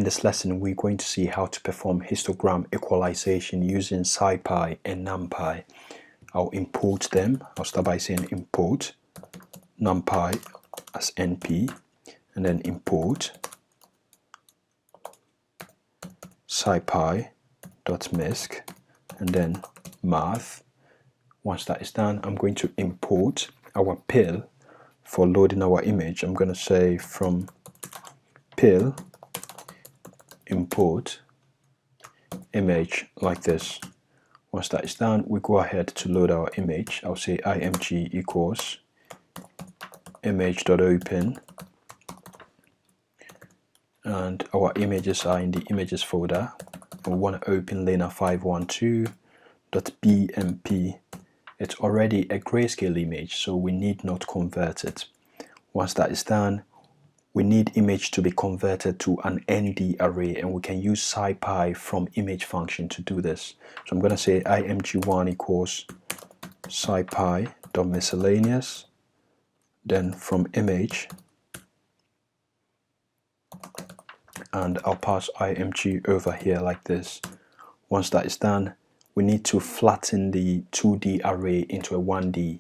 in this lesson, we're going to see how to perform histogram equalization using SciPy and NumPy. I'll import them. I'll start by saying import NumPy as NP, and then import SciPy.misc, and then math. Once that is done, I'm going to import our pill for loading our image. I'm going to say from pill import image like this. Once that is done, we go ahead to load our image. I'll say img equals image.open, and our images are in the images folder. We want to open lena512.bmp. It's already a grayscale image, so we need not convert it. Once that is done, we need image to be converted to an ND array, and we can use SciPy from image function to do this. So I'm going to say img1 equals SciPy.miscellaneous, then from image, and I'll pass img over here like this. Once that is done, we need to flatten the 2D array into a 1D.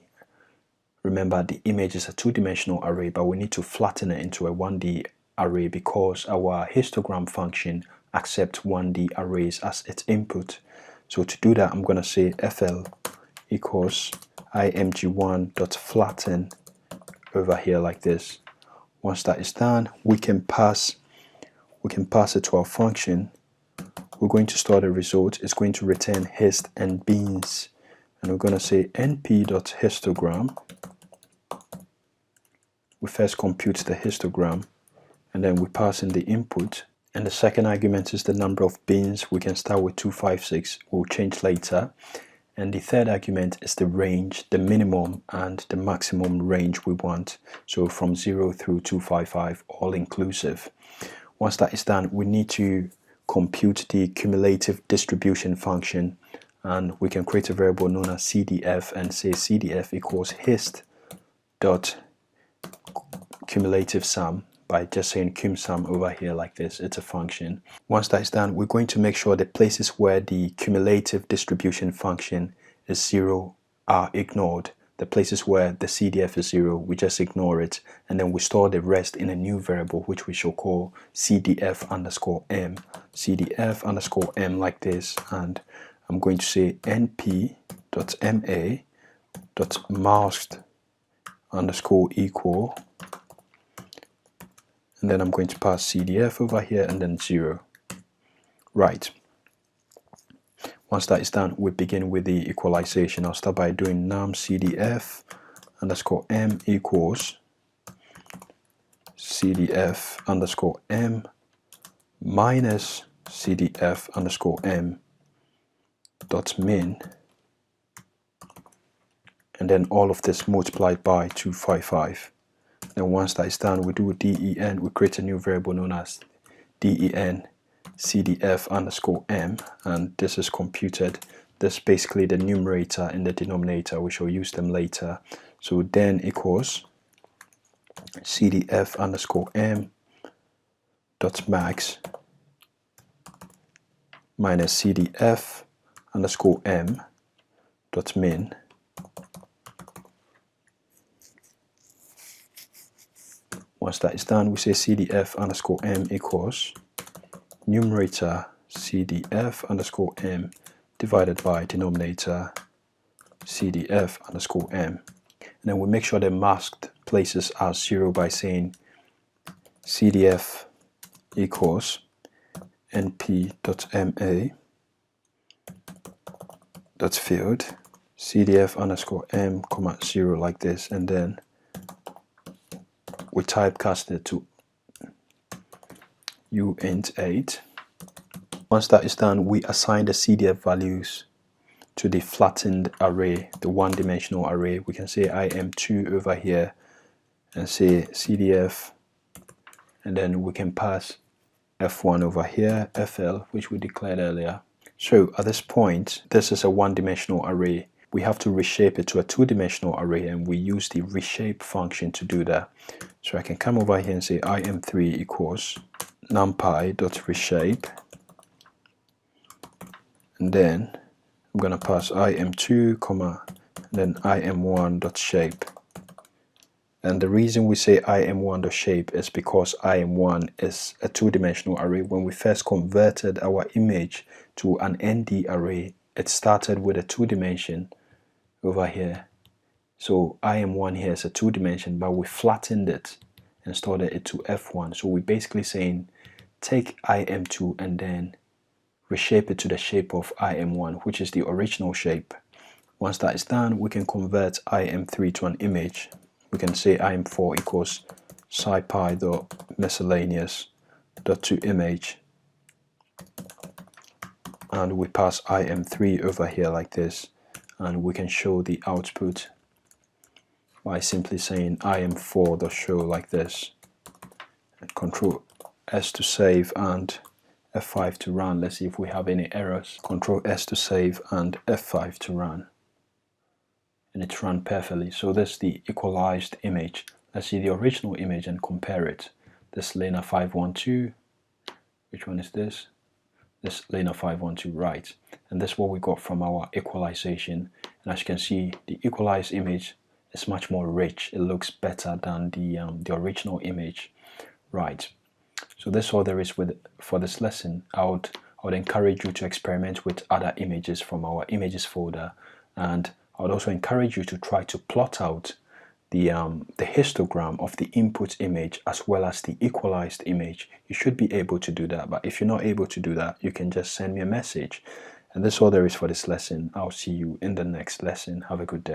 Remember, the image is a two-dimensional array, but we need to flatten it into a 1D array because our histogram function accepts 1D arrays as its input. So to do that, I'm going to say fl equals img1.flatten over here like this. Once that is done, we can pass it to our function. We're going to store the result. It's going to return hist and beans, and we're going to say np.histogram. We first compute the histogram, and then we pass in the input, and the second argument is the number of beans. We can start with 256, we'll change later, and the third argument is the range, the minimum and the maximum range we want, so from 0 through 255, all inclusive. Once that is done, we need to compute the cumulative distribution function, and we can create a variable known as CDF and say CDF equals hist dot cumulative sum by just saying cum sum over here like this. It's a function. Once that is done, we're going to make sure the places where the cumulative distribution function is 0 are ignored. The places where the CDF is 0, we just ignore it, and then we store the rest in a new variable which we shall call CDF_m. CDF_m like this, and I'm going to say np.ma.masked_equal, and then I'm going to pass CDF over here and then 0. Right. Once that is done, we begin with the equalization. I'll start by doing num CDF_m equals CDF_m minus CDF_m dot min, and then all of this multiplied by 255. Then once that is done, we do den. We create a new variable known as den CDF_m, and this is computed. This is basically the numerator and the denominator. We shall use them later. So then equals CDF_m dot max minus CDF_m dot min. Once that is done, we say CDF_m equals numerator CDF_m divided by denominator CDF_m. And then we make sure the masked places are 0 by saying CDF equals np.ma dot field CDF_m, 0 like this, and then we typecast it to uint8. Once that is done, we assign the CDF values to the flattened array, the one-dimensional array. We can say im2 over here and say CDF, and then we can pass f1 over here, fl, which we declared earlier. So at this point, this is a one-dimensional array. We have to reshape it to a two-dimensional array, and we use the reshape function to do that. So I can come over here and say im3 equals numpy.reshape, and then I'm going to pass im2, comma, then im1.shape. And the reason we say im1.shape is because im1 is a two-dimensional array. When we first converted our image to an ND array, it started with a two-dimension over here. So im1 here is a two-dimension, but we flattened it and stored it to f1. So we're basically saying take im2 and then reshape it to the shape of im1, which is the original shape. Once that is done, we can convert im3 to an image. We can say im4 equals scipy.miscellaneous.toImage, and we pass im3 over here like this, and we can show the output by simply saying im4.show like this, and Control S to save and F5 to run. Let's see if we have any errors. Control S to save and F5 to run, and it's run perfectly. So this is the equalized image. Let's see the original image and compare it. This Lena 512, which one is this? This Lena 512, right. And this is what we got from our equalization. And as you can see, the equalized image is much more rich. It looks better than the original image, right. So that's all there is for this lesson. I would encourage you to experiment with other images from our images folder, and I would also encourage you to try to plot out the histogram of the input image as well as the equalized image. You should be able to do that, but if you're not able to do that, you can just send me a message. And that's all there is for this lesson. I'll see you in the next lesson. Have a good day.